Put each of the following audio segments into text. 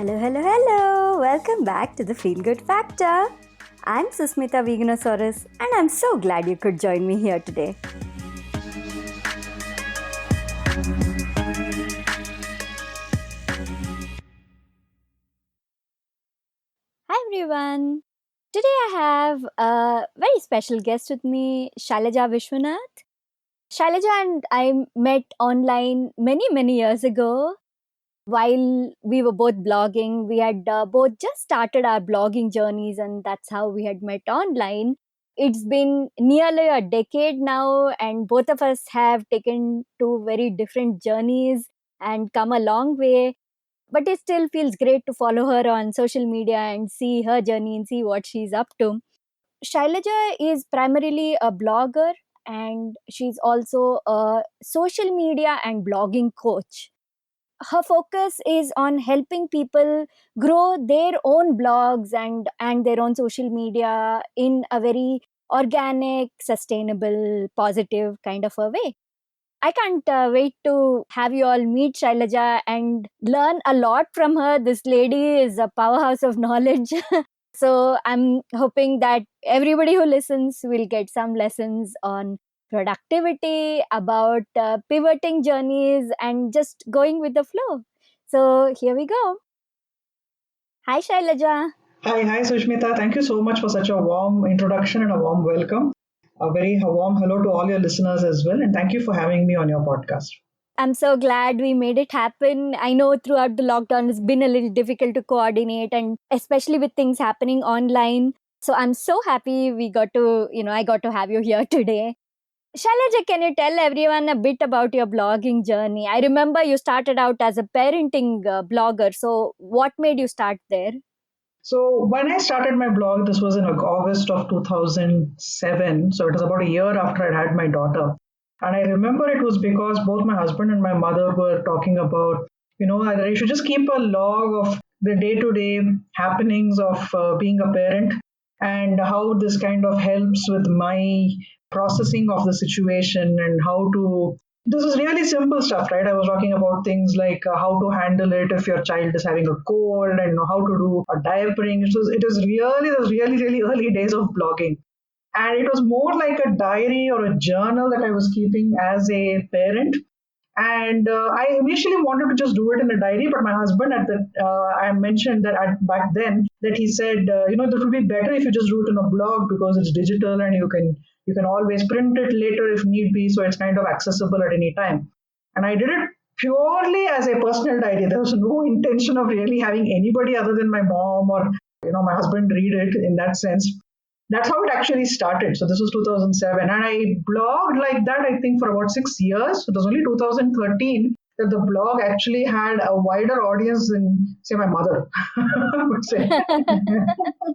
Hello, hello, hello! Welcome back to the Feel Good Factor. I'm Susmita Veganosaurus and I'm so glad you could join me here today. Hi everyone! Today I have a very special guest with me, Shailaja Vishwanath. Shailaja and I met online many years ago. While we were both blogging, we had both just started our blogging journeys, and that's how we had met online. It's been nearly a decade now, and both of us have taken two very different journeys and come a long way. But it still feels great to follow her on social media and see her journey and see what she's up to. Shailaja is primarily a blogger, and she's also a social media and blogging coach. Her focus is on helping people grow their own blogs and their own social media in a very organic, sustainable, positive kind of a way. I can't wait to have you all meet Shailaja and learn a lot from her. This lady is a powerhouse of knowledge. So I'm hoping that everybody who listens will get some lessons on productivity, about pivoting journeys, and just going with the flow. So here we go. Hi, Shailaja. Hi, Sushmita. Thank you so much for such a warm introduction and a warm welcome. A very warm hello to all your listeners as well, and thank you for having me on your podcast. I'm so glad we made it happen. I know throughout the lockdown it's been a little difficult to coordinate, and especially with things happening online. So I'm so happy we got to, I got to have you here today. Shailaja, can you tell everyone a bit about your blogging journey? I remember you started out as a parenting blogger. So what made you start there? So, when I started my blog, this was in August of 2007. So, it was about a year after I'd had my daughter. And I remember it was because both my husband and my mother were talking about, that I should just keep a log of the day to day happenings of being a parent and how this kind of helps with my processing of the situation and how to. This is really simple stuff, right? I was talking about things like how to handle it if your child is having a cold and how to do a diapering. It was really early days of blogging. And it was more like a diary or a journal that I was keeping as a parent. And I initially wanted to just do it in a diary, but my husband I mentioned that back then that he said, that would be better if you just do it in a blog because it's digital and you can always print it later if need be, so it's kind of accessible at any time. And I did it purely as a personal diary. There was no intention of really having anybody other than my mom or my husband read it in that sense. That's how it actually started. So this was 2007, and I blogged like that, I think, for about 6 years. It was only 2013 that the blog actually had a wider audience than, say, my mother. I would say.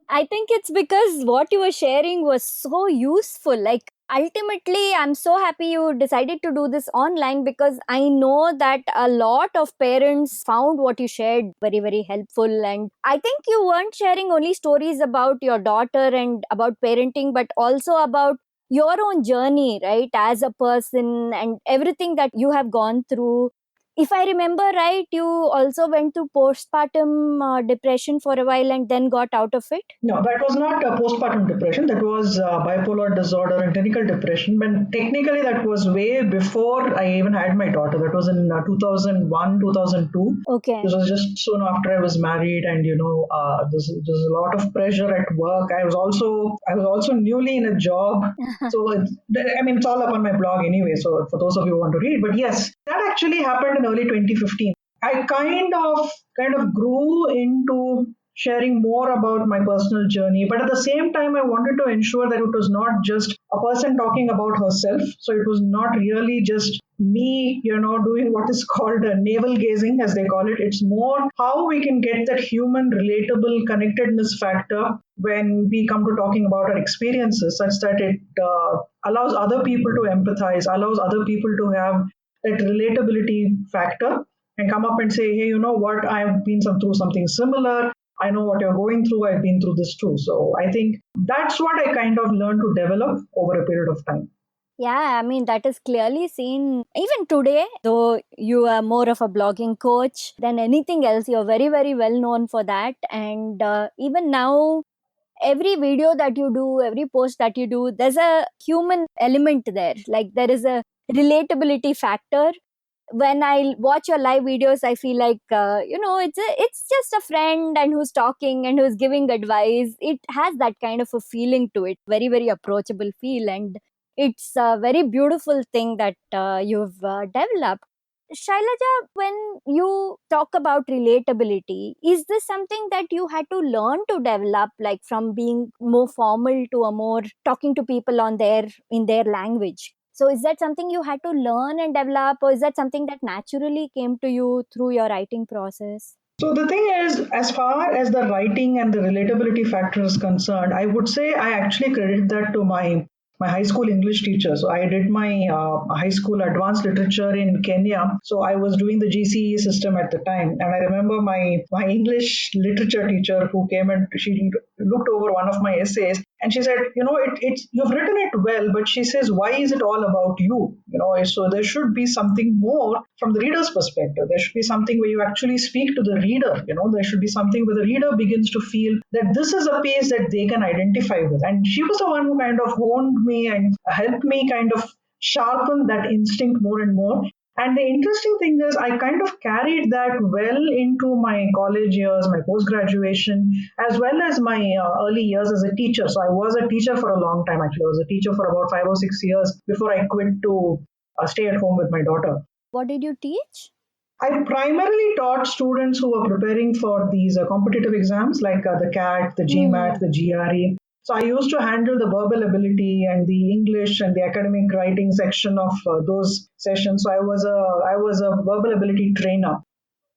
I think it's because what you were sharing was so useful. Like, ultimately, I'm so happy you decided to do this online because I know that a lot of parents found what you shared very helpful. And I think you weren't sharing only stories about your daughter and about parenting, but also about your own journey, right? As a person and everything that you have gone through. If I remember right, you also went through postpartum depression for a while and then got out of it. No, that was not a postpartum depression. That was bipolar disorder and clinical depression. But technically, that was way before I even had my daughter. That was in 2001, 2002. Okay. This was just soon after I was married, and there's a lot of pressure at work. I was also newly in a job, so it's all up on my blog anyway. So for those of you who want to read, but yes, that actually happened in early 2015. I kind of grew into sharing more about my personal journey, but at the same time I wanted to ensure that it was not just a person talking about herself. So it was not really just me, doing what is called navel gazing, as they call it. It's more how we can get that human relatable connectedness factor when we come to talking about our experiences, such that it allows other people to empathize, allows other people to have that relatability factor and come up and say, hey, you know what, I've been through something similar. I know what you're going through. I've been through this too. So I think that's what I kind of learned to develop over a period of time. Yeah, I mean, that is clearly seen even today. Though you are more of a blogging coach than anything else, you're very, very well known for that. And even now, every video that you do, every post that you do, there's a human element there. Like there is a relatability factor. When I watch your live videos, I feel like it's just a friend and who's talking and who's giving advice. It has that kind of a feeling to it, very, very approachable feel, and it's a very beautiful thing that you've developed. Shailaja, when you talk about relatability, is this something that you had to learn to develop, like from being more formal to a more talking to people on their in their language? So is that something you had to learn and develop, or is that something that naturally came to you through your writing process? So the thing is, as far as the writing and the relatability factor is concerned, I would say I actually credit that to my high school English teacher. So I did my high school advanced literature in Kenya. So I was doing the GCE system at the time, and I remember my English literature teacher who came and she looked over one of my essays and she said, it's you've written it well, but she says, why is it all about you? So there should be something more from the reader's perspective. There should be something where you actually speak to the reader. There should be something where the reader begins to feel that this is a piece that they can identify with. And she was the one who kind of honed me and helped me kind of sharpen that instinct more and more. And the interesting thing is, I kind of carried that well into my college years, my post graduation, as well as my early years as a teacher. So I was a teacher for a long time, actually. I was a teacher for about 5 or 6 years before I quit to stay at home with my daughter. What did you teach? I primarily taught students who were preparing for these competitive exams like the CAT, the GMAT, Hmm. the GRE. So I used to handle the verbal ability and the English and the academic writing section of those sessions. So I was a verbal ability trainer.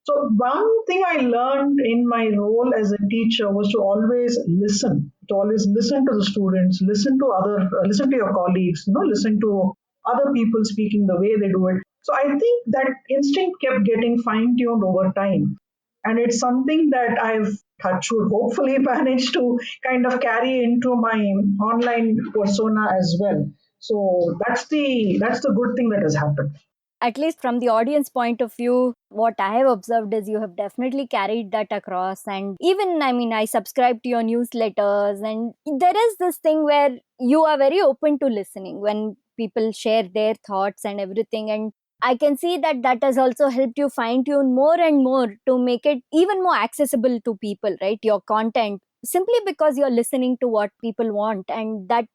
So one thing I learned in my role as a teacher was to always listen to the students, listen to your colleagues, listen to other people speaking the way they do it. So I think that instinct kept getting fine tuned over time, and it's something that I've touched wood hopefully managed to kind of carry into my online persona as well. So that's the good thing that has happened. At least from the audience point of view, what I have observed is you have definitely carried that across. And even, I mean, I subscribe to your newsletters, and there is this thing where you are very open to listening when people share their thoughts and everything. And I can see that that has also helped you fine tune more and more to make it even more accessible to people, right? Your content, simply because you're listening to what people want, and that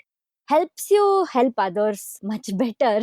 helps you help others much better.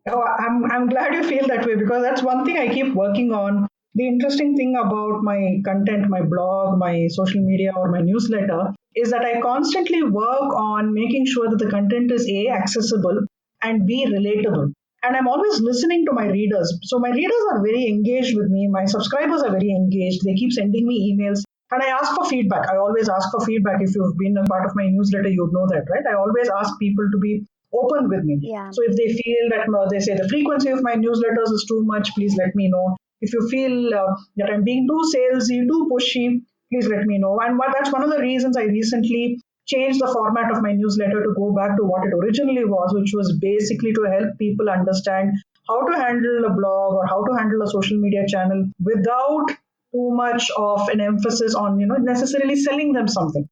Oh, I'm glad you feel that way because that's one thing I keep working on. The interesting thing about my content, my blog, my social media, or my newsletter is that I constantly work on making sure that the content is A, accessible, and B, relatable. And I'm always listening to my readers. So my readers are very engaged with me. My subscribers are very engaged. They keep sending me emails. And I ask for feedback. I always ask for feedback. If you've been a part of my newsletter, you'd know that, right? I always ask people to be open with me. Yeah. So if they feel that they say the frequency of my newsletters is too much, please let me know. If you feel that I'm being too salesy, too pushy, please let me know. And that's one of the reasons I recently changed the format of my newsletter to go back to what it originally was, which was basically to help people understand how to handle a blog or how to handle a social media channel without too much of an emphasis on necessarily selling them something.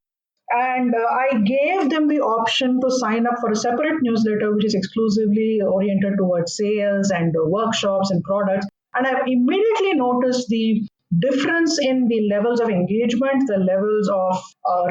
And I gave them the option to sign up for a separate newsletter which is exclusively oriented towards sales and workshops and products. And I've immediately noticed the difference in the levels of engagement, the levels of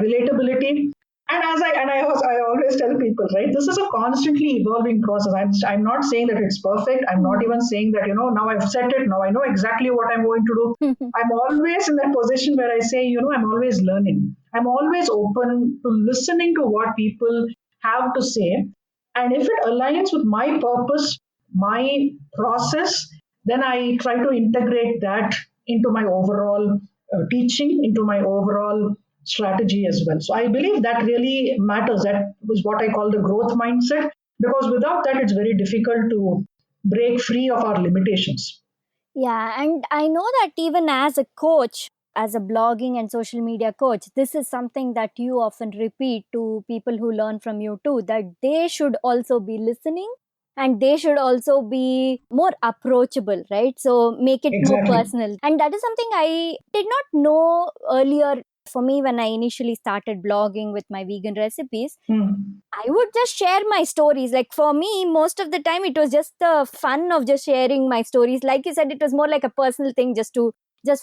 relatability. And I always tell people, right, this is a constantly evolving process. I'm not saying that it's perfect. I'm not Hmm. even saying that now I've set it. Now I know exactly what I'm going to do. I'm always in that position where I say, I'm always learning. I'm always open to listening to what people have to say. And if it aligns with my purpose, my process, then I try to integrate that into my overall teaching, into my overall strategy as well. So I believe that really matters. That was what I call the growth mindset, because without that, it's very difficult to break free of our limitations. Yeah, and I know that even as a coach, as a blogging and social media coach, this is something that you often repeat to people who learn from you too, that they should also be listening. and they should also be more approachable, right? So make it more Exactly. personal. And that is something I did not know earlier. For me, when I initially started blogging with my vegan recipes, Mm. I would just share my stories. Like for me, most of the time, it was just the fun of just sharing my stories. Like you said, it was more like a personal thing, just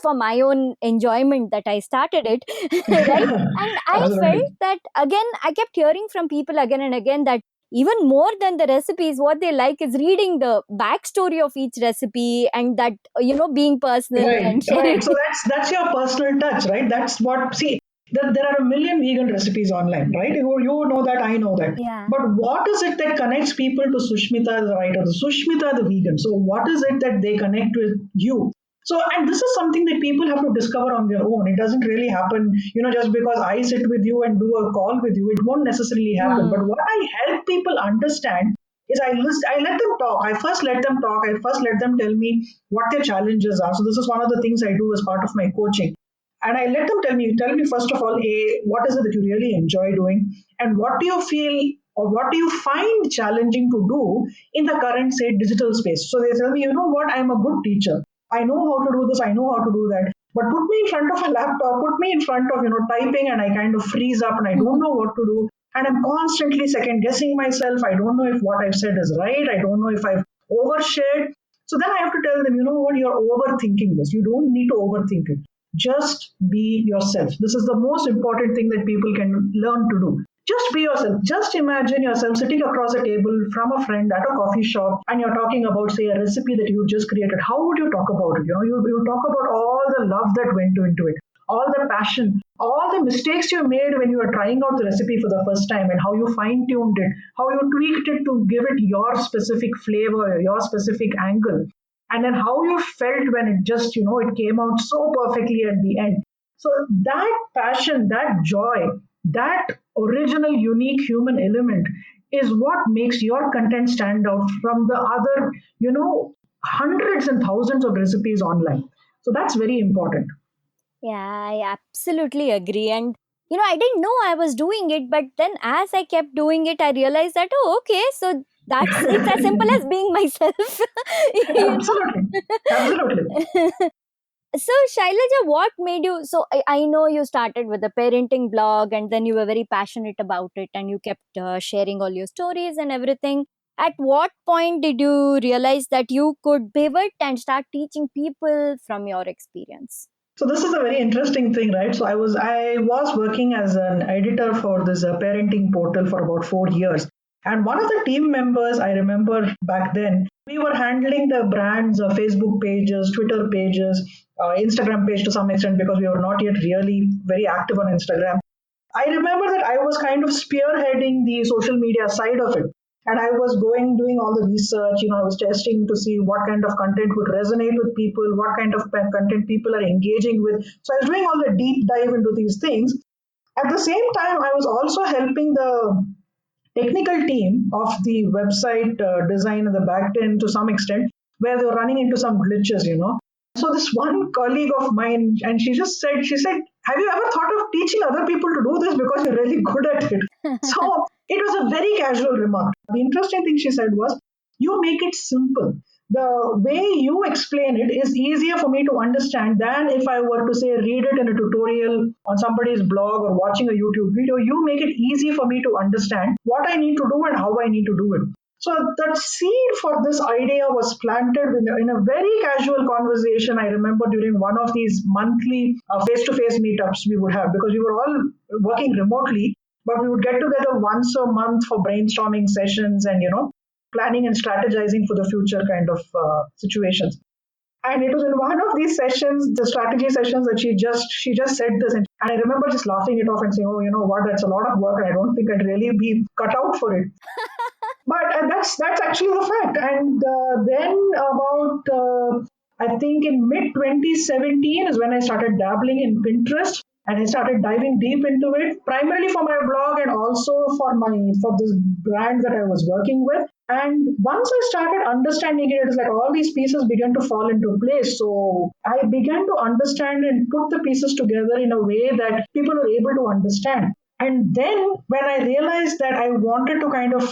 for my own enjoyment that I started it, right? And I felt Absolutely. that again, I kept hearing from people again and again that even more than the recipes, what they like is reading the backstory of each recipe, and that, being personal Right, and sharing. right. So that's your personal touch, right? That's what. See, there are a million vegan recipes online, right? You know that, I know that. Yeah. But what is it that connects people to Sushmita, the writer, the Sushmita, the vegan? So what is it that they connect with you? So, and this is something that people have to discover on their own. It doesn't really happen, just because I sit with you and do a call with you. It won't necessarily happen. But Hmm. what I help people understand is I let them talk. I first let them talk. I first let them tell me what their challenges are. So this is one of the things I do as part of my coaching. And I let them tell me first of all, what is it that you really enjoy doing? And what do you feel or what do you find challenging to do in the current, say, digital space? So they tell me, you know what, I'm a good teacher. I know how to do this, I know how to do that. But put me in front of a laptop, put me in front of, typing, and I kind of freeze up and I don't know what to do. And I'm constantly second guessing myself. I don't know if what I've said is right. I don't know if I've overshared. So then I have to tell them, you know what, you're overthinking this. You don't need to overthink it. Just be yourself. This is the most important thing that people can learn to do. Just be yourself. Just imagine yourself sitting across a table from a friend at a coffee shop and you're talking about, say, a recipe that you just created. How would you talk about it? You talk about all the love that went into it, all the passion, all the mistakes you made when you were trying out the recipe for the first time, and how you fine tuned it, how you tweaked it to give it your specific flavor, your specific angle, and then how you felt when it just, it came out so perfectly at the end. So that passion, that joy, that original unique human element is what makes your content stand out from the other, hundreds and thousands of recipes online. So that's very important. Yeah, I absolutely agree. And I didn't know I was doing it, but then as I kept doing it, I realized that, oh, okay, so it's as simple as being myself. you Absolutely. Absolutely. know. So, Shailaja, what made you? So, I know you started with a parenting blog, and then you were very passionate about it, and you kept sharing all your stories and everything. At what point did you realize that you could pivot and start teaching people from your experience? So this is a very interesting thing, right? So I was working as an editor for this parenting portal for about 4 years, and one of the team members I remember back then, we were handling the brand's Facebook pages, Twitter pages, Instagram page to some extent because we were not yet really very active on Instagram. I remember that I was kind of spearheading the social media side of it. And I was doing all the research, I was testing to see what kind of content would resonate with people, what kind of content people are engaging with. So I was doing all the deep dive into these things. At the same time, I was also helping the technical team of the website design and the back end to some extent, where they were running into some glitches. So this one colleague of mine, and she said, have you ever thought of teaching other people to do this because you're really good at it? So it was a very casual remark. The interesting thing she said was, you make it simple. The way you explain it is easier for me to understand than if I were to say read it in a tutorial on somebody's blog or watching a YouTube video. You make it easy for me to understand what I need to do and how I need to do it. So that seed for this idea was planted in a very casual conversation. I remember during one of these monthly face-to-face meetups we would have, because we were all working remotely, but we would get together once a month for brainstorming sessions and planning and strategizing for the future kind of situations. And it was in one of these sessions, the strategy sessions, that she just said this, and I remember just laughing it off and saying, "Oh, you know what? That's a lot of work, and I don't think I'd really be cut out for it." But that's actually the fact. And then about I think in mid 2017 is when I started dabbling in Pinterest, and I started diving deep into it, primarily for my blog and also for this brand that I was working with. And once I started understanding it, it was like all these pieces began to fall into place. So I began to understand and put the pieces together in a way that people were able to understand. And then when I realized that I wanted to kind of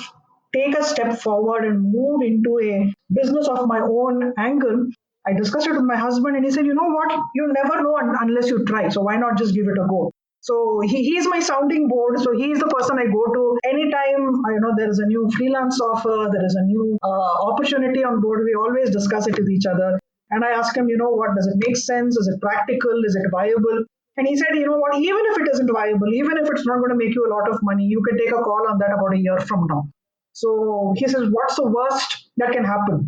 take a step forward and move into a business of my own angle, I discussed it with my husband and he said, you know what, you never know unless you try. So why not just give it a go? So he's my sounding board. So he's the person I go to anytime. There is a new freelance offer, there is a new opportunity on board. We always discuss it with each other. And I asked him, what does it make sense? Is it practical? Is it viable? And he said, you know what, even if it isn't viable, even if it's not going to make you a lot of money, you can take a call on that about a year from now. So he says, what's the worst that can happen?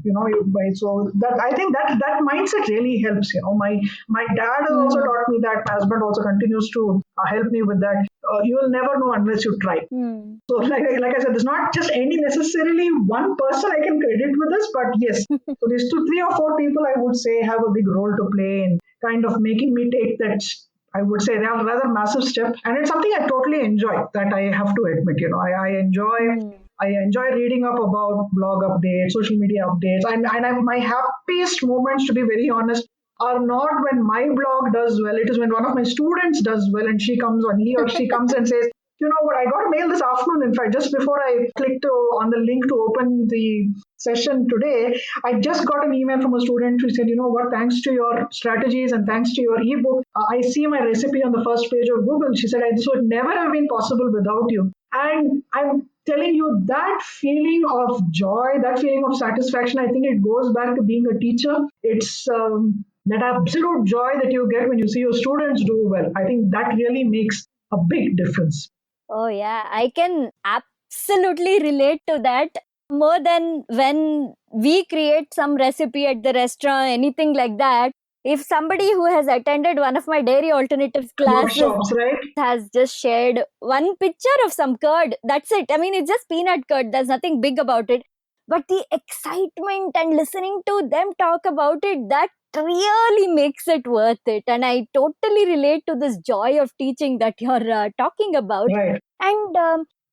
So that I think that mindset really helps. My dad has also Hmm. taught me that. My husband also continues to help me with that. You will never know unless you try. Hmm. So, like I said, there's not just any necessarily one person I can credit with this, but yes. So these two, three or four people I would say have a big role to play in kind of making me take that. I would say rather massive step, and it's something I totally enjoy. That I have to admit. I enjoy. Hmm. I enjoy reading up about blog updates, social media updates, and my happiest moments, to be very honest, are not when my blog does well. It is when one of my students does well, and he or she comes and says, you know what, I got a mail this afternoon. In fact, just before I clicked on the link to open the session today, I just got an email from a student who said, you know what, thanks to your strategies and thanks to your ebook, I see my recipe on the first page of Google. She said, this would never have been possible without you. And I'm telling you, that feeling of joy, that feeling of satisfaction, I think it goes back to being a teacher. It's that absolute joy that you get when you see your students do well. I think that really makes a big difference. Oh, yeah, I can absolutely relate to that more than when we create some recipe at the restaurant, anything like that. If somebody who has attended one of my dairy alternatives classes Workshops, right? has just shared one picture of some curd, that's it. I mean, it's just peanut curd, there's nothing big about it. But the excitement and listening to them talk about it, that really makes it worth it. And I totally relate to this joy of teaching that you're talking about. Right. And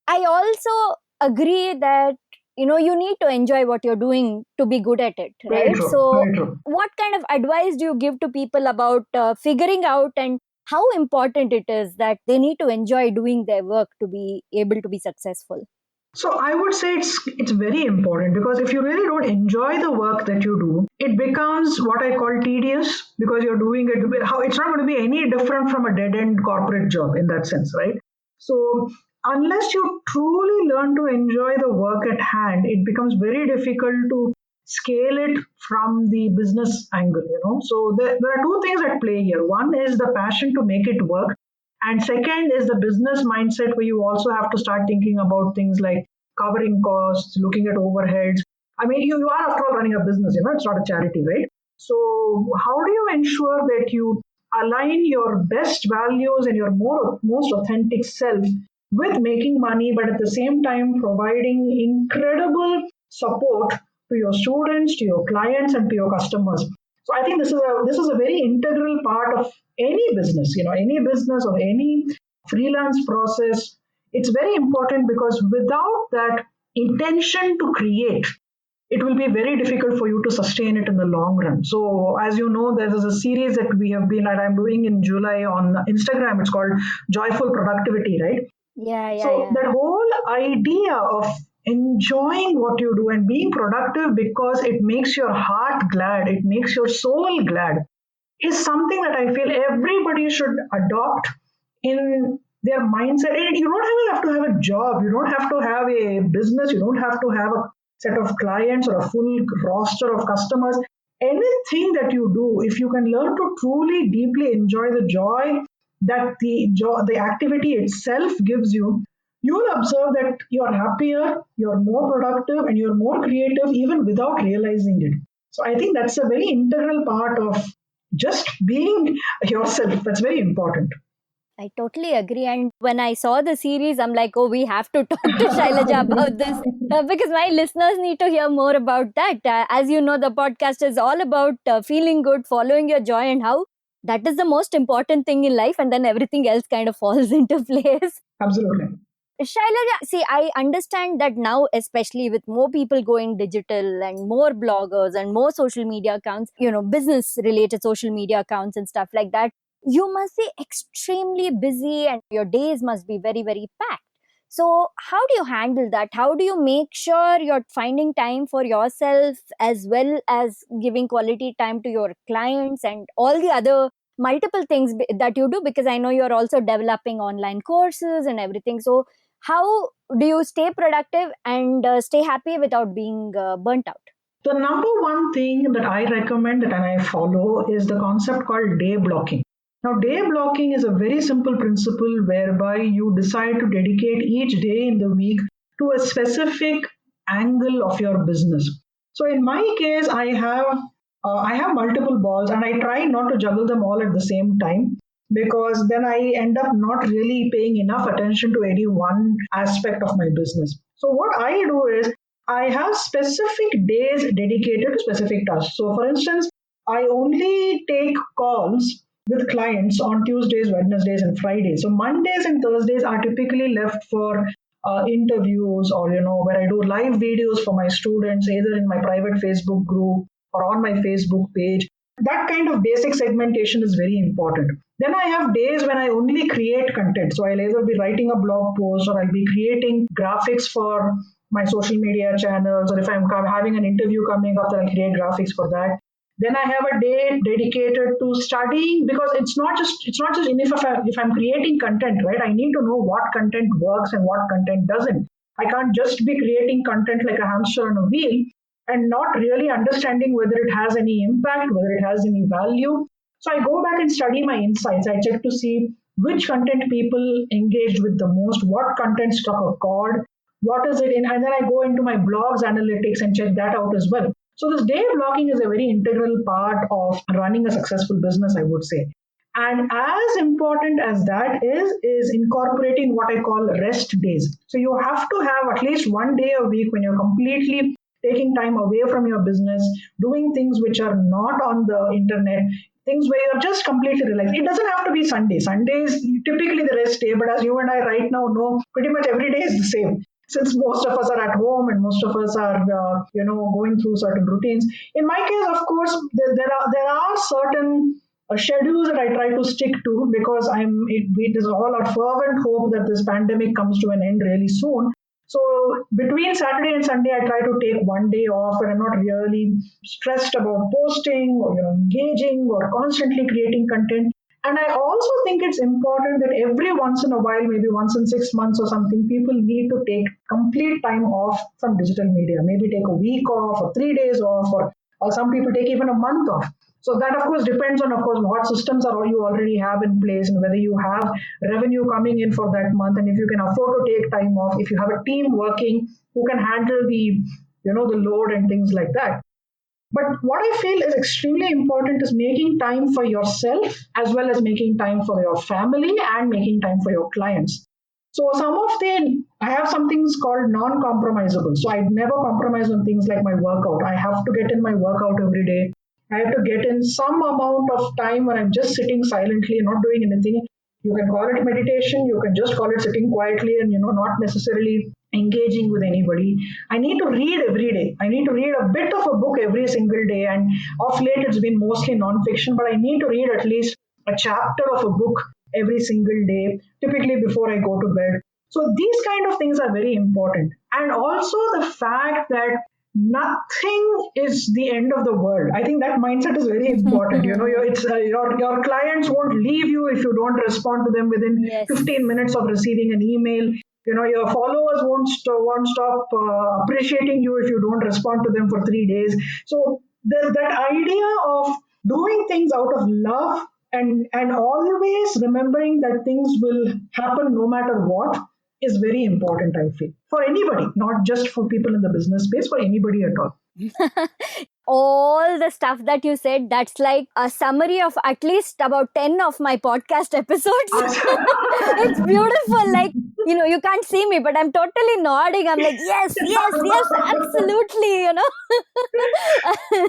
I also agree that you need to enjoy what you're doing to be good at it, Very right? true. So Very true. what kind of advice do you give to people about figuring out and how important it is that they need to enjoy doing their work to be able to be successful? So I would say it's very important because if you really don't enjoy the work that you do, it becomes what I call tedious because you're doing it. How it's not going to be any different from a dead end corporate job in that sense, right? So unless you truly learn to enjoy the work at hand, it becomes very difficult to scale it from the business angle. So there are two things at play here. One is the passion to make it work, and second is the business mindset where you also have to start thinking about things like covering costs, looking at overheads. I mean, you are after all running a business, it's not a charity, right? So how do you ensure that you align your best values and your most authentic self with making money, but at the same time providing incredible support to your students, to your clients, and to your customers? So I think this is a very integral part of any business, any business or any freelance process. It's very important because without that intention to create, it will be very difficult for you to sustain it in the long run. So, as you know, there is a series that I'm doing in July on Instagram. It's called Joyful Productivity, right? Yeah, yeah, So yeah. that whole idea of enjoying what you do and being productive because it makes your heart glad, it makes your soul glad, is something that I feel everybody should adopt in their mindset. And you don't even have to have a job, you don't have to have a business, you don't have to have a set of clients or a full roster of customers. Anything that you do, if you can learn to truly deeply enjoy the joy that the activity itself gives you, you will observe that you're happier, you're more productive, and you're more creative even without realizing it. So I think that's a very integral part of just being yourself. That's very important. I totally agree. And when I saw the series, I'm like, oh, we have to talk to Shailaja about this because my listeners need to hear more about that. As you know, the podcast is all about feeling good, following your joy, and how that is the most important thing in life. And then everything else kind of falls into place. Absolutely. Shailaja, see, I understand that now, especially with more people going digital and more bloggers and more social media accounts, business related social media accounts and stuff like that, you must be extremely busy and your days must be very, very packed. So how do you handle that? How do you make sure you're finding time for yourself as well as giving quality time to your clients and all the other multiple things that you do? Because I know you're also developing online courses and everything. So how do you stay productive and stay happy without being burnt out? The number one thing that I recommend and I follow is the concept called day blocking. Now, day blocking is a very simple principle whereby you decide to dedicate each day in the week to a specific angle of your business. So, in my case, I have multiple balls, and I try not to juggle them all at the same time, because then I end up not really paying enough attention to any one aspect of my business. So, what I do is I have specific days dedicated to specific tasks. So, for instance, I only take calls with clients on Tuesdays, Wednesdays, and Fridays. So, Mondays and Thursdays are typically left for interviews, or where I do live videos for my students, either in my private Facebook group or on my Facebook page. That kind of basic segmentation is very important. Then I have days when I only create content. So I'll either be writing a blog post, or I'll be creating graphics for my social media channels, or if I'm having an interview coming up, then I'll create graphics for that. Then I have a day dedicated to studying, because it's not just enough if I'm creating content, right? I need to know what content works and what content doesn't. I can't just be creating content like a hamster on a wheel and not really understanding whether it has any impact, whether it has any value. So I go back and study my insights. I check to see which content people engaged with the most, what content struck a chord, what is it in, and then I go into my blogs analytics and check that out as well. So this day blocking is a very integral part of running a successful business, I would say. And as important as that is incorporating what I call rest days. So you have to have at least one day a week when you're completely taking time away from your business, doing things which are not on the internet, things where you're just completely relaxed. It doesn't have to be Sunday. Sunday is typically the rest day, but as you and I right now know, pretty much every day is the same. Since most of us are at home and most of us are, going through certain routines. In my case, of course, there are certain schedules that I try to stick to, because it is all our fervent hope that this pandemic comes to an end really soon. So between Saturday and Sunday, I try to take one day off where I'm not really stressed about posting or engaging or constantly creating content. And I also think it's important that every once in a while, maybe once in 6 months or something, people need to take complete time off from digital media. Maybe take a week off or 3 days off, or some people take even a month off. So that of course depends on, of course, what systems are you already have in place, and whether you have revenue coming in for that month, and if you can afford to take time off, if you have a team working who can handle the load and things like that. But what I feel is extremely important is making time for yourself, as well as making time for your family and making time for your clients. So I have some things called non-compromisable. So I never compromise on things like my workout. I have to get in my workout every day. I have to get in some amount of time when I'm just sitting silently and not doing anything. You can call it meditation, you can just call it sitting quietly and not necessarily engaging with anybody. I need to read every day. I need to read a bit of a book every single day. And of late, it's been mostly non-fiction, but I need to read at least a chapter of a book every single day, typically before I go to bed. So these kind of things are very important. And also the fact that nothing is the end of the world. I think that mindset is very important. Your clients won't leave you if you don't respond to them within Yes. 15 minutes of receiving an email. Your followers won't stop appreciating you if you don't respond to them for 3 days. So that idea of doing things out of love, and always remembering that things will happen no matter what, is very important, I feel, for anybody, not just for people in the business space, for anybody at all. All the stuff that you said, that's like a summary of at least about 10 of my podcast episodes. It's beautiful. Like, you can't see me, but I'm totally nodding. I'm like, yes, yes, yes, absolutely,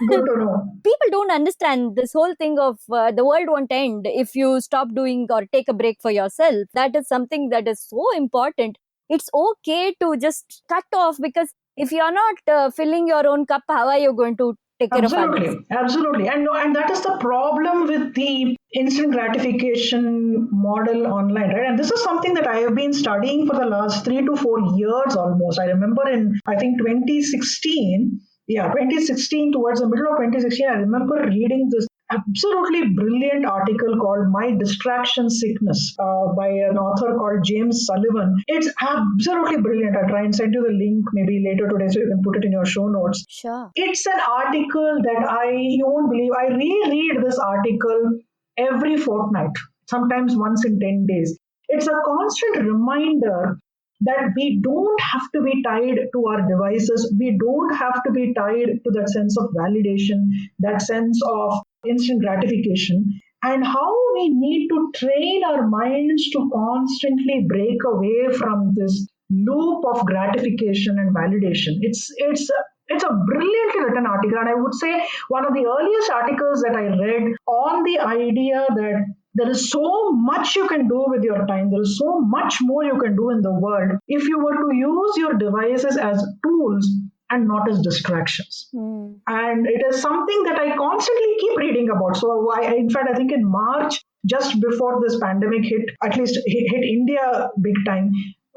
Good to know. People don't understand this whole thing of the world won't end if you stop doing or take a break for yourself. That is something that is so important. It's okay to just cut off, because if you're not filling your own cup, how are you going to take care of others? Absolutely, absolutely, and that is the problem with the instant gratification model online, right? And this is something that I have been studying for the last 3 to 4 years almost. I remember in, I think, 2016, yeah, 2016, towards the middle of 2016, I remember reading this absolutely brilliant article called My Distraction Sickness by an author called James Sullivan. It's absolutely brilliant. I'll try and send you the link maybe later today so you can put it in your show notes. Sure. It's an article that you won't believe. I reread this article every fortnight, sometimes once in 10 days. It's a constant reminder that we don't have to be tied to our devices. We don't have to be tied to that sense of validation, that sense of instant gratification, and how we need to train our minds to constantly break away from this loop of gratification and validation. It's a brilliantly written article, and I would say one of the earliest articles that I read on the idea that there is so much you can do with your time. There is so much more you can do in the world if you were to use your devices as tools and not as distractions. Hmm. And it is something that I constantly keep reading about. So, in fact, I think in March, just before this pandemic hit, at least hit India big time,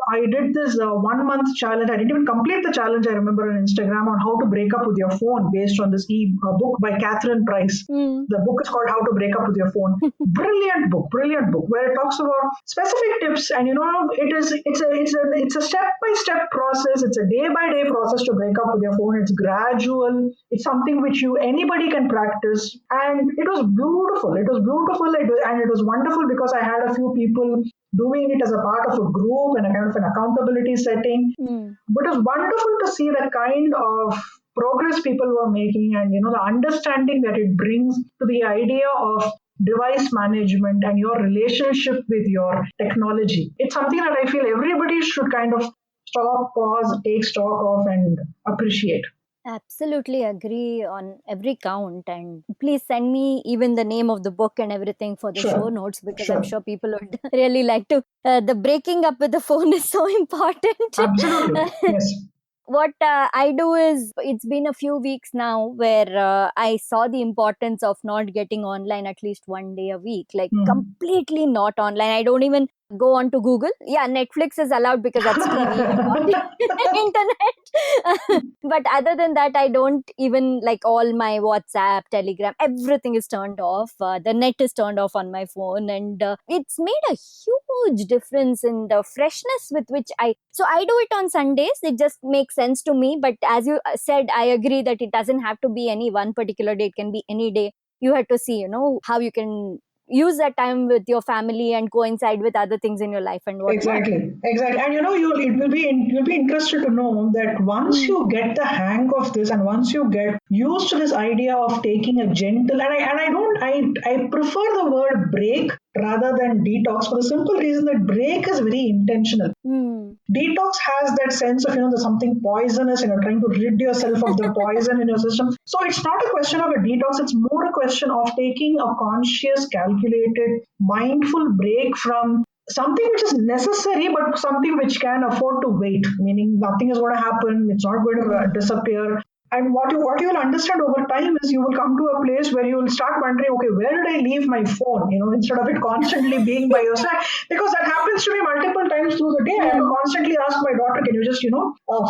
I did this 1 month challenge. I didn't even complete the challenge. I remember on Instagram on how to break up with your phone based on this book by Catherine Price. Hmm. The book is called How to Break Up with Your Phone. Brilliant book, where it talks about specific tips, and it's a step by step process. It's a day by day process to break up with your phone. It's gradual. It's something which anybody can practice, and it was beautiful. And it was wonderful because I had a few people doing it as a part of a group and a kind of an accountability setting. Hmm. But it was wonderful to see the kind of progress people were making, and the understanding that it brings to the idea of device management and your relationship with your technology. It's something that I feel everybody should kind of stop, pause, take stock of, and appreciate. Absolutely agree on every count. And please send me even the name of the book and everything for the show Sure, notes, because I'm sure, sure people would really like to. The breaking up with the phone is so important. absolutely, yes. What I do is, it's been a few weeks now where I saw the importance of not getting online at least one day a week, like Hmm. completely not online. I don't even go on to Google. Yeah, Netflix is allowed because that's TV and not internet. But other than that, I don't even, like, all my WhatsApp, Telegram, everything is turned off. The net is turned off on my phone, and it's made a huge difference in the freshness with which I do it on Sundays. It just makes sense to me. But as you said, I agree that it doesn't have to be any one particular day. It can be any day. You have to see, how you can use that time with your family and coincide with other things in your life and whatnot. Exactly. And you'll be interested to know that once Mm. you get the hang of this, and once you get used to this idea of taking a gentle, and I don't I prefer the word break rather than detox, for the simple reason that break is very intentional. Mm. Detox has that sense of there's something poisonous, trying to rid yourself of the poison in your system. So it's not a question of a detox, it's more a question of taking a conscious, calculated, mindful break from something which is necessary but something which can afford to wait, meaning nothing is going to happen, it's not going to Mm. disappear. And what you will understand over time is you will come to a place where you will start wondering, okay, where did I leave my phone? Instead of it constantly being by your side, because that happens to me multiple times through the day. I have to Mm. constantly ask my daughter, can you just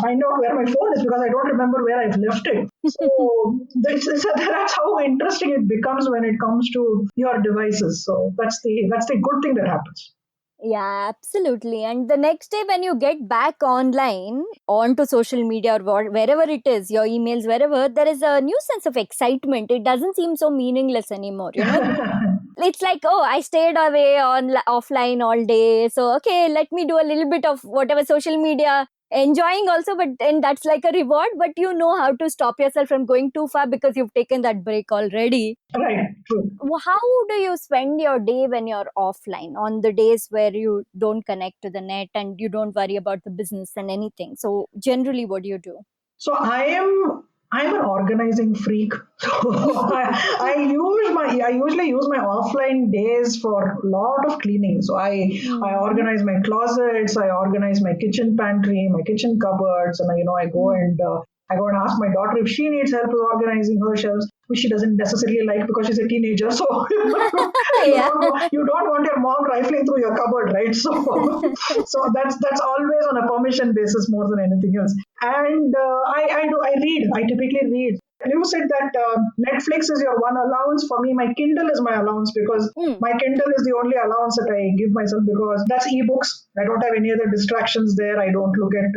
find out where my phone is, because I don't remember where I've left it. So that's how interesting it becomes when it comes to your devices. So that's the good thing that happens. Yeah, absolutely. And the next day, when you get back online, onto social media or wherever it is, your emails, wherever, there is a new sense of excitement. It doesn't seem so meaningless anymore. It's like, oh, I stayed away on offline all day. So, okay, let me do a little bit of whatever social media, enjoying also, but then that's like a reward. But you know how to stop yourself from going too far because you've taken that break already. Right, true. How do you spend your day when you're offline, on the days where you don't connect to the net and you don't worry about the business and anything? So generally, what do you do? So I'm an organizing freak. So I usually use my offline days for a lot of cleaning. So I Hmm. organize my closets, I organize my kitchen pantry, my kitchen cupboards, and I go Hmm. and I go and ask my daughter if she needs help with organizing her shelves. which she doesn't necessarily like because she's a teenager. So you Yeah. don't want your mom rifling through your cupboard, right? So so that's always on a permission basis more than anything else. And I read. I typically read. You said that Netflix is your one allowance. For me, my Kindle is my allowance because Mm, my Kindle is the only allowance that I give myself because that's ebooks. I don't have any other distractions there. I don't look at.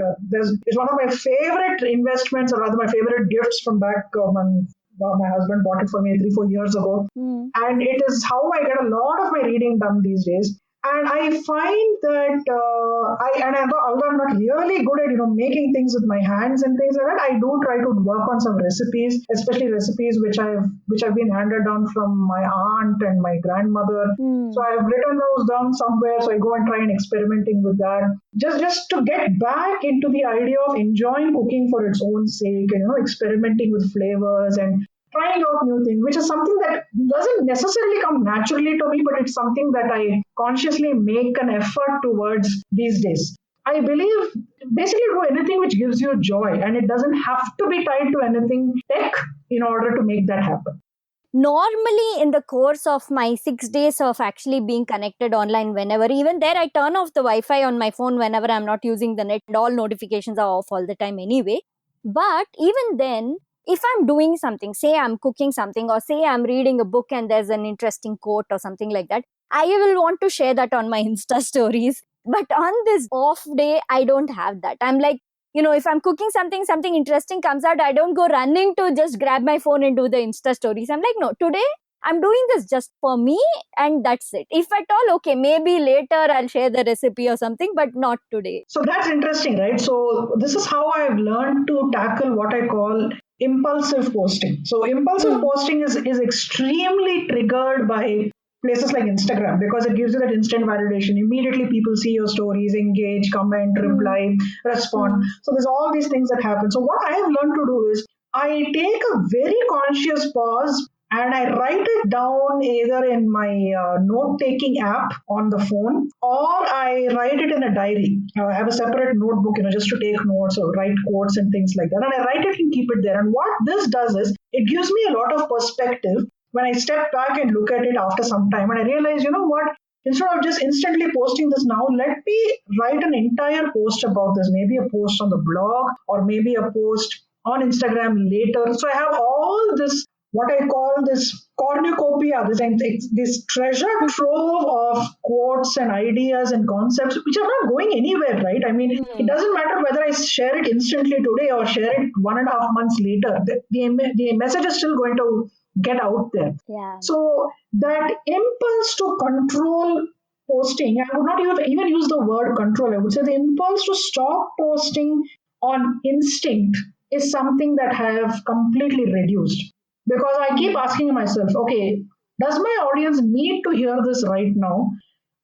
It's one of my favorite investments, or rather, my favorite gifts from back when my husband bought it for me 3 4 years ago, mm, and it is how I get a lot of my reading done these days. And I find that although I'm not really good at making things with my hands and things like that, I do try to work on some recipes, especially recipes which have been handed down from my aunt and my grandmother. So mm, I've written those down somewhere. So I go and try and experimenting with that, just to get back into the idea of enjoying cooking for its own sake, and experimenting with flavors and trying out new things, which is something that doesn't necessarily come naturally to me, but it's something that I consciously make an effort towards these days. I believe basically do anything which gives you joy, and it doesn't have to be tied to anything tech in order to make that happen. normally in the course of my 6 days of actually being connected online, whenever, even there, I turn off the Wi-Fi on my phone whenever I'm not using the net, and all notifications are off all the time anyway. But even then, if I'm doing something, say I'm cooking something, or say I'm reading a book and there's an interesting quote or something like that, I will want to share that on my Insta stories. But on this off day, I don't have that. I'm like, if I'm cooking something, something interesting comes out, I don't go running to just grab my phone and do the Insta stories. I'm like, no, today I'm doing this just for me, and that's it. If at all, okay, maybe later I'll share the recipe or something, but not today. So that's interesting, right? So this is how I've learned to tackle what I call impulsive posting. So impulsive Mm, posting is extremely triggered by places like Instagram because it gives you that instant validation. Immediately people see your stories, engage, comment, mm, reply, respond. mm, So there's all these things that happen. So what I have learned to do is I take a very conscious pause and I write it down either in my note taking app on the phone, or I write it in a diary. I have a separate notebook, just to take notes or write quotes and things like that. And I write it and keep it there. And what this does is it gives me a lot of perspective when I step back and look at it after some time. And I realize, what? Instead of just instantly posting this now, let me write an entire post about this. Maybe a post on the blog or maybe a post on Instagram later. So I have all this, what I call this cornucopia, this treasure trove of quotes and ideas and concepts which are not going anywhere, right? I mean, it mm. doesn't matter whether I share it instantly today or share it 1.5 months later. The message is still going to get out there. Yeah. So that impulse to control posting, I would not even use the word control. I would say the impulse to stop posting on instinct is something that I have completely reduced because I keep Mm, asking myself, okay, does my audience need to hear this right now?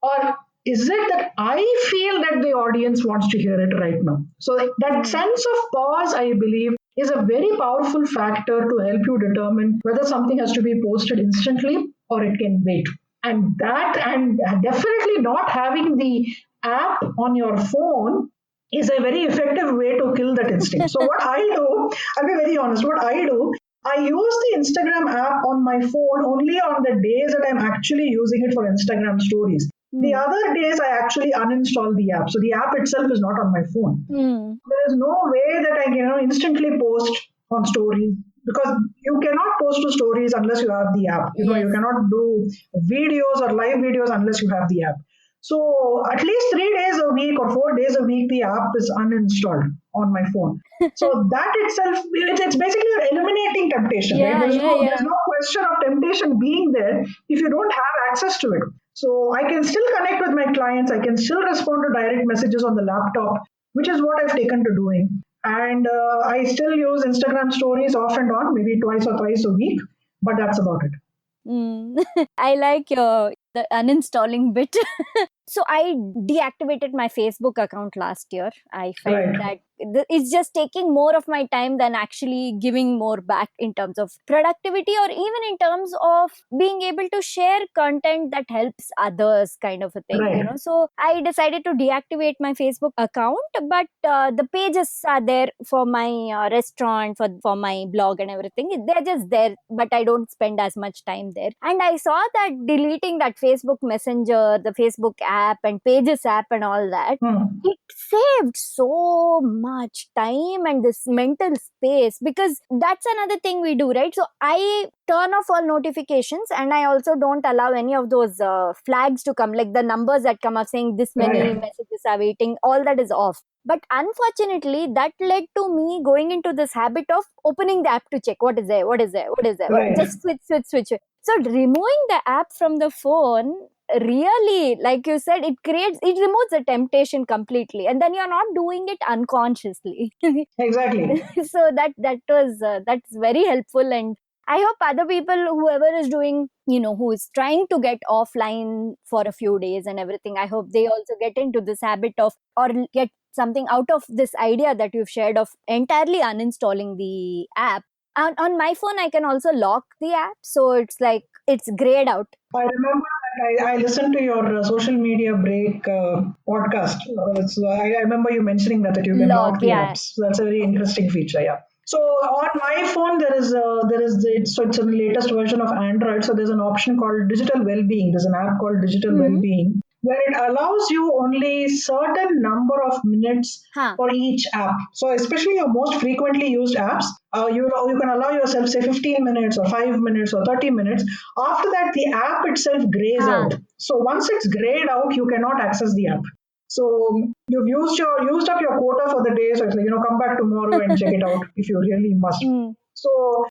Or is it that I feel that the audience wants to hear it right now? So that mm, sense of pause, I believe, is a very powerful factor to help you determine whether something has to be posted instantly or it can wait. And definitely not having the app on your phone is a very effective way to kill that instinct. So what I do, I'll be very honest, what I do, I use the Instagram app on my phone only on the days that I'm actually using it for Instagram stories. The mm, other days I actually uninstall the app. So the app itself is not on my phone. mm. There is no way that I can instantly post on stories because you cannot post to stories unless you have the app. You Yes. cannot do videos or live videos unless you have the app. So at least 3 days a week or 4 days a week, the app is uninstalled on my phone. So that itself, it's basically eliminating temptation, right? Yeah, yeah, There's yeah. no question of temptation being there if you don't have access to it. So I can still connect with my clients. I can still respond to direct messages on the laptop, which is what I've taken to doing. And I still use Instagram stories off and on, maybe twice or thrice a week, but that's about it. Mm. I like your the uninstalling bit. So I deactivated my Facebook account last year. I felt Right. that it's just taking more of my time than actually giving more back in terms of productivity, or even in terms of being able to share content that helps others, kind of a thing, Right. so I decided to deactivate my Facebook account, but the pages are there for my restaurant, for my blog and everything. They're just there, but I don't spend as much time there. And I saw that deleting that Facebook Messenger, the Facebook app and pages app and all that, Hmm. it saved so much time and this mental space, because that's another thing we do, right? So I turn off all notifications, and I also don't allow any of those flags to come, like the numbers that come up saying this many Right. messages are waiting, all that is off. But unfortunately, that led to me going into this habit of opening the app to check what is there, what is there, what is there, Right. just switch. So removing the app from the phone, really, like you said, it removes the temptation completely, and then you're not doing it unconsciously. Exactly. So that's very helpful, and I hope other people, whoever is doing, who is trying to get offline for a few days and everything, I hope they also get into this habit of, or get something out of this idea that you've shared of entirely uninstalling the app. And on my phone I can also lock the app, so it's like it's grayed out. I remember that I listened to your social media break podcast. I remember you mentioning that you can Lock, lock the yeah. apps. So that's a very interesting feature. Yeah. So on my phone it's a latest version of Android. So there's an option called digital well-being. There's an app called digital Hmm. well-being where it allows you only certain number of minutes Huh. for each app. So especially your most frequently used apps, you can allow yourself say 15 minutes or 5 minutes or 30 minutes. After that, the app itself grays Huh. out. So once it's grayed out, you cannot access the app. So you've used up your quota for the day. So it's like, come back tomorrow and check it out if you really must. Hmm. So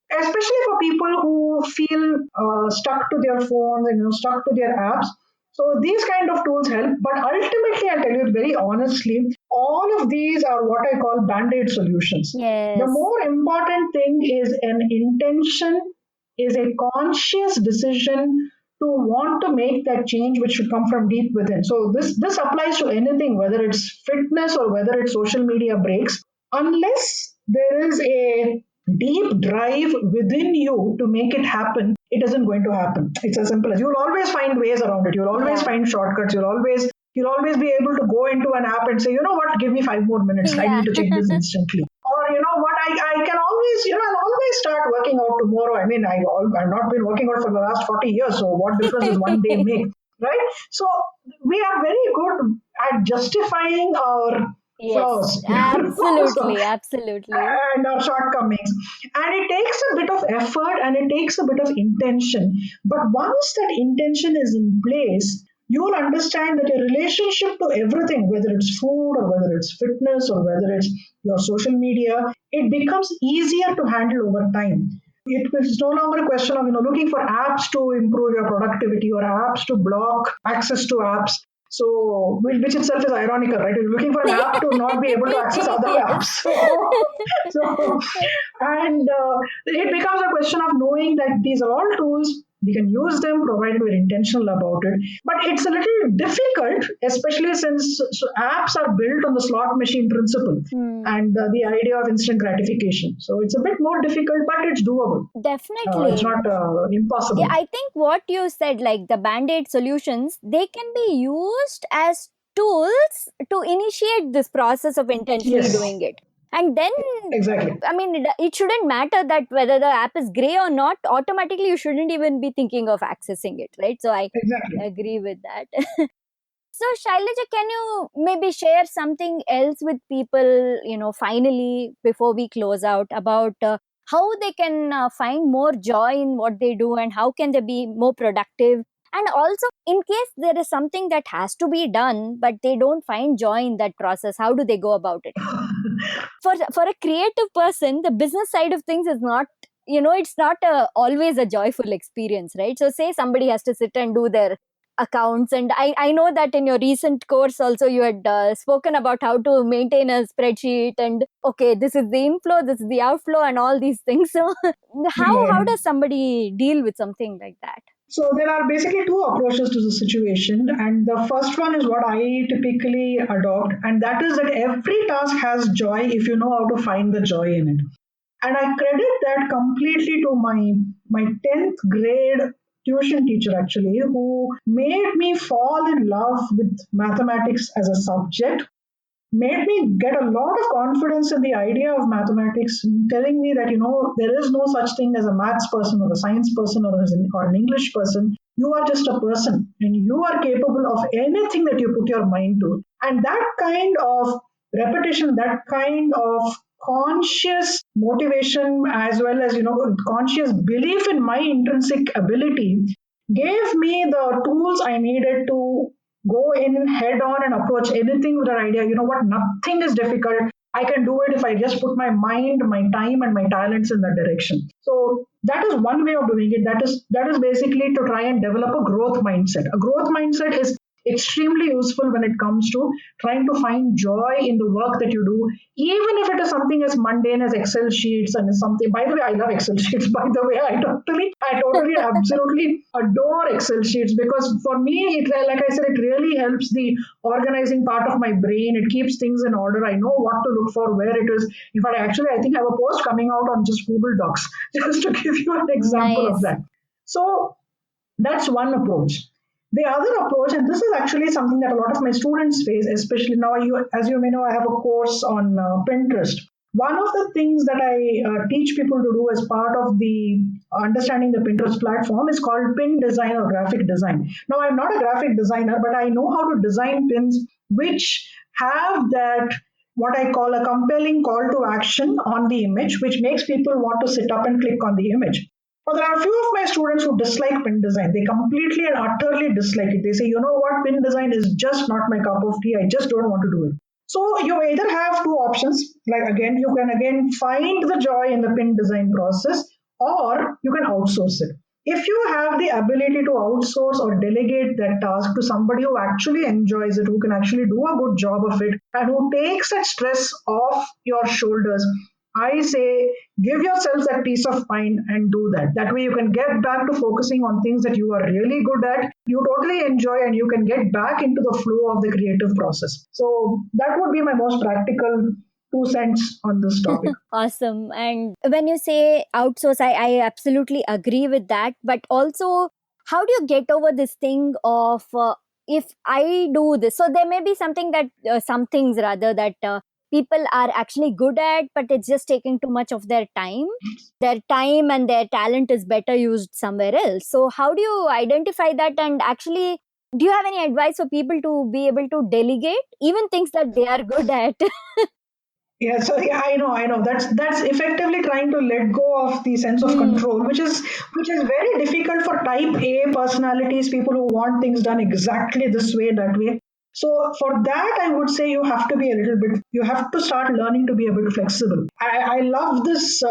especially for people who feel stuck to their phones and stuck to their apps, so these kind of tools help. But ultimately, I'll tell you very honestly, all of these are what I call band-aid solutions. The Yes. more important thing is an intention, is a conscious decision to want to make that change, which should come from deep within. So this applies to anything, whether it's fitness or whether it's social media breaks. Unless there is a deep drive within you to make it happen, it isn't going to happen. It's as simple as, you'll always find ways around it. You'll always Yeah. find shortcuts. You'll always be able to go into an app and say, you know what, give me 5 more minutes. I Yeah. need to check this instantly. Or you know what, I can always, I'll always start working out tomorrow. I mean, I've not been working out for the last 40 years. So what difference does one day make? Right? So we are very good at justifying our Yes, flaws. So, absolutely, absolutely. and our shortcomings. And it takes a bit of effort and it takes a bit of intention. But once that intention is in place, you will understand that your relationship to everything, whether it's food or whether it's fitness or whether it's your social media, it becomes easier to handle over time. It is no longer a question of looking for apps to improve your productivity or apps to block access to apps. So, which itself is ironical, right? You're looking for an app to not be able to access other apps. Yes. So, and it becomes a question of knowing that these are all tools. We can use them provided we're intentional about it. But it's a little difficult, especially since apps are built on the slot machine principle Hmm. and the idea of instant gratification. So it's a bit more difficult, but it's doable. It's Definitely. not Yeah, impossible. I think what you said, like the band-aid solutions, they can be used as tools to initiate this process of intentionally Yes, doing it. And then, exactly. I mean, it shouldn't matter that whether the app is gray or not, automatically you shouldn't even be thinking of accessing it, right? So I Exactly. agree with that. So, Shailaja, can you maybe share something else with people, finally, before we close out, about how they can find more joy in what they do, and how can they be more productive? And also, in case there is something that has to be done, but they don't find joy in that process, how do they go about it? For a creative person, the business side of things is not, it's not always a joyful experience, right? So say somebody has to sit and do their accounts, and I know that in your recent course also you had spoken about how to maintain a spreadsheet, and okay, this is the inflow, this is the outflow, and all these things. So how Right. does somebody deal with something like that? So there are basically two approaches to the situation, and the first one is what I typically adopt, and that is that every task has joy if you know how to find the joy in it. And I credit that completely to my 10th grade tuition teacher actually, who made me fall in love with mathematics as a subject, made me get a lot of confidence in the idea of mathematics, telling me that there is no such thing as a maths person or a science person or an English person. You are just a person and you are capable of anything that you put your mind to. And that kind of repetition, that kind of conscious motivation, as well as conscious belief in my intrinsic ability, gave me the tools I needed to go in head on and approach anything with an idea. You know what? Nothing is difficult. I can do it if I just put my mind, my time, and my talents in that direction. So that is one way of doing it. That is basically to try and develop a growth mindset. A growth mindset is extremely useful when it comes to trying to find joy in the work that you do, even if it is something as mundane as Excel sheets and something. By the way, I love Excel sheets. By the way, I totally, absolutely adore Excel sheets because for me, like I said, it really helps the organizing part of my brain. It keeps things in order. I know what to look for, where it is. In fact, actually, I think I have a post coming out on just Google Docs, just to give you an example of Nice. that. So that's one approach. The other approach, and this is actually something that a lot of my students face, especially now, as you may know, I have a course on Pinterest. One of the things that I teach people to do as part of the understanding the Pinterest platform is called pin design or graphic design. Now, I'm not a graphic designer, but I know how to design pins which have that what I call a compelling call to action on the image, which makes people want to sit up and click on the image. Now, there are a few of my students who dislike pin design. They completely and utterly dislike it. They say, you know what, pin design is just not my cup of tea. I just don't want to do it. So you either have two options. Like again, you can again find the joy in the pin design process, or you can outsource it. If you have the ability to outsource or delegate that task to somebody who actually enjoys it, who can actually do a good job of it, and who takes that stress off your shoulders, I say give yourself that peace of mind and do that. That way you can get back to focusing on things that you are really good at, you totally enjoy, and you can get back into the flow of the creative process. So that would be my most practical 2 cents on this topic. Awesome. And when you say outsource, I absolutely agree with that. But also, how do you get over this thing of if I do this? So there may be something that, some things rather, that people are actually good at, but it's just taking too much of their time. Their time and their talent is better used somewhere else. So, how do you identify that? And actually, do you have any advice for people to be able to delegate even things that they are good at? Yeah, so yeah, I know. That's effectively trying to let go of the sense of Hmm. control, which is very difficult for type A personalities, people who want things done exactly this way, that way. So for that, I would say you have to be a little bit. You have to start learning to be a bit flexible. I love this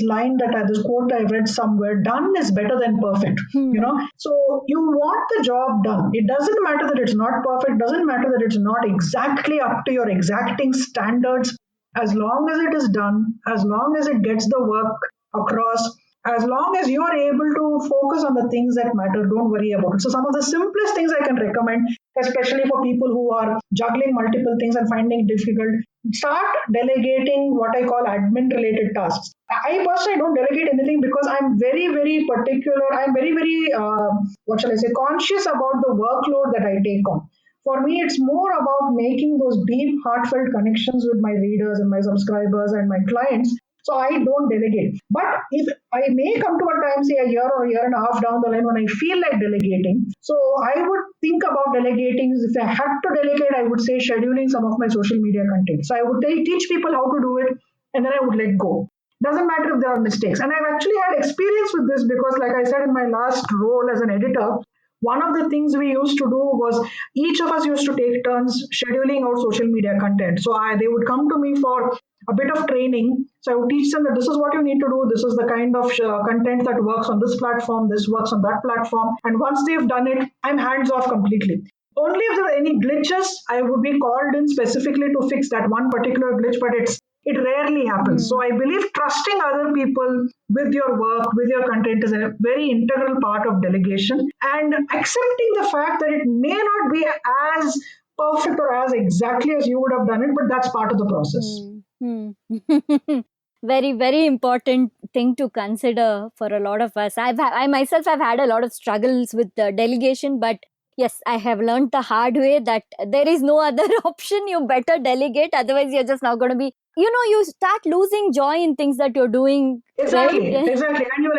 line this quote I read somewhere. Done is better than perfect. Hmm. So you want the job done. It doesn't matter that it's not perfect. Doesn't matter that it's not exactly up to your exacting standards, as long as it is done, as long as it gets the work across, as long as you are able to focus on the things that matter, don't worry about it. So, some of the simplest things I can recommend, especially for people who are juggling multiple things and finding it difficult, start delegating what I call admin related tasks. I personally don't delegate anything because I'm very, very particular. I'm very, very, what shall I say, conscious about the workload that I take on. For me, it's more about making those deep, heartfelt connections with my readers and my subscribers and my clients. So I don't delegate. But if I may come to a time, say a year or a year and a half down the line, when I feel like delegating, so I would think about delegating. If I had to delegate, I would say scheduling some of my social media content. So I would teach people how to do it, and then I would let go. Doesn't matter if there are mistakes. And I've actually had experience with this because, like I said, in my last role as an editor, one of the things we used to do was each of us used to take turns scheduling out social media content. So they would come to me for a bit of training. So I would teach them that this is what you need to do. This is the kind of content that works on this platform. This works on that platform. And once they've done it, I'm hands off completely. Only if there are any glitches, I would be called in specifically to fix that one particular glitch. But It rarely happens. So Hmm. I believe trusting other people with your work, with your content is a very integral part of delegation, and accepting the fact that it may not be as perfect or as exactly as you would have done it, but that's part of the process. Hmm. Hmm. Very, very important thing to consider for a lot of us. I myself have had a lot of struggles with the delegation, but yes, I have learned the hard way that there is no other option. You better delegate, otherwise you're just not going to be. You start losing joy in things that you're doing, right? Exactly, exactly. And you'll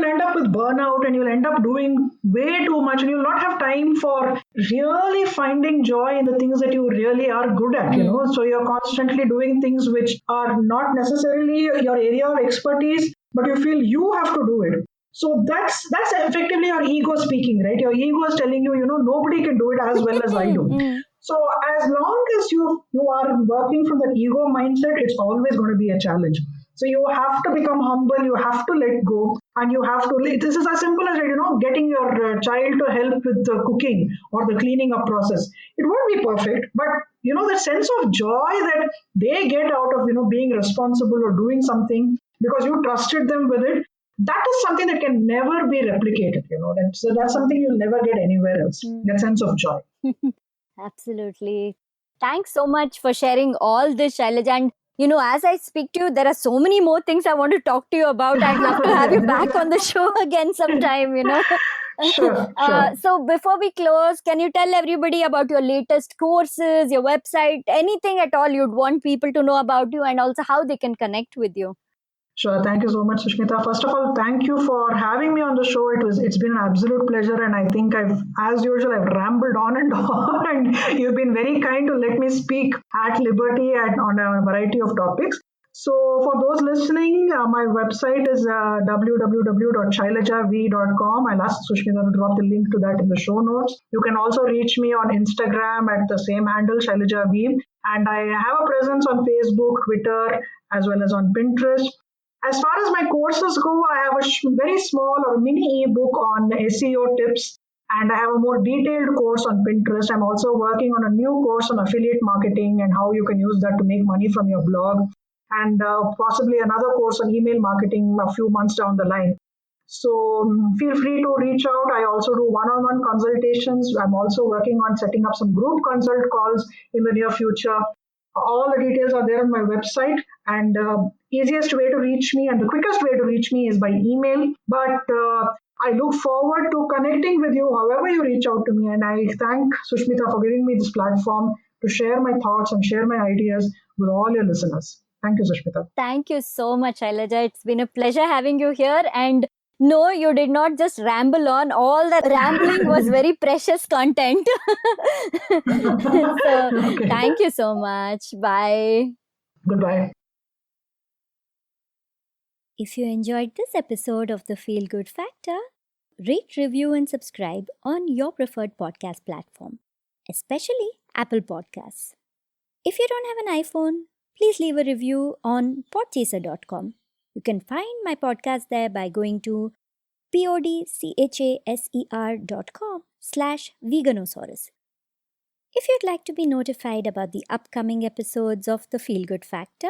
end up with burnout, and you'll end up doing way too much, and you'll not have time for really finding joy in the things that you really are good at, you know. Hmm. So you're constantly doing things which are not necessarily your area of expertise, but you feel you have to do it. So that's effectively your ego speaking, right? Your ego is telling you, you know, nobody can do it as well as I do. Hmm. So as long as you are working from that ego mindset, it's always going to be a challenge. So you have to become humble, you have to let go, and you have to. This is as simple as, you know, getting your child to help with the cooking or the cleaning up process. It won't be perfect, but you know the sense of joy that they get out of, you know, being responsible or doing something because you trusted them with it. That is something that can never be replicated. You know, that's something Hmm. you'll never get anywhere else. Hmm. That sense of joy. Absolutely. Thanks so much for sharing all this, Shailaja. And as I speak to you, there are so many more things I want to talk to you about. I'd love to have you back on the show again sometime. Sure, sure. So before we close, can you tell everybody about your latest courses, your website, anything at all you'd want people to know about you, and also how they can connect with you? Sure. Thank you so much, Sushmita. First of all, thank you for having me on the show. It's been an absolute pleasure, and I think as usual, I've rambled on and on, and you've been very kind to let me speak at liberty and on a variety of topics. So, for those listening, my website is www.shailajav.com. I'll ask Sushmita to drop the link to that in the show notes. You can also reach me on Instagram at the same handle, Shailaja V. And I have a presence on Facebook, Twitter, as well as on Pinterest. As far as my courses go, I have a very small or mini ebook on SEO tips, and I have a more detailed course on Pinterest. I'm also working on a new course on affiliate marketing and how you can use that to make money from your blog, and possibly another course on email marketing a few months down the line. So feel free to reach out. I also do one-on-one consultations. I'm also working on setting up some group consult calls in the near future. All the details are there on my website, and easiest way to reach me and the quickest way to reach me is by email. But I look forward to connecting with you however you reach out to me, and I thank Sushmita for giving me this platform to share my thoughts and share my ideas with all your listeners. Thank you, Sushmita. Thank you so much, Shailaja. It's been a pleasure having you here. And no, you did not just ramble on. All that rambling was very precious content. So, Okay, thank you so much. Bye. goodbye. If you enjoyed this episode of The Feel Good Factor, rate, review, and subscribe on your preferred podcast platform, especially Apple Podcasts. If you don't have an iPhone, please leave a review on podchaser.com. You can find my podcast there by going to podchaser.com/veganosaurus. If you'd like to be notified about the upcoming episodes of The Feel Good Factor,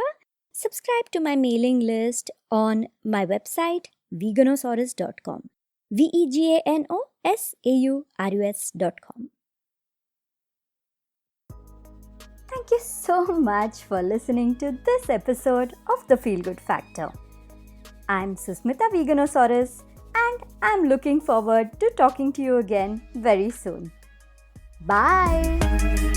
subscribe to my mailing list on my website veganosaurus.com. veganosaurus.com. Thank you so much for listening to this episode of The Feel Good Factor. I'm Susmita Veganosaurus, and I'm looking forward to talking to you again very soon. Bye!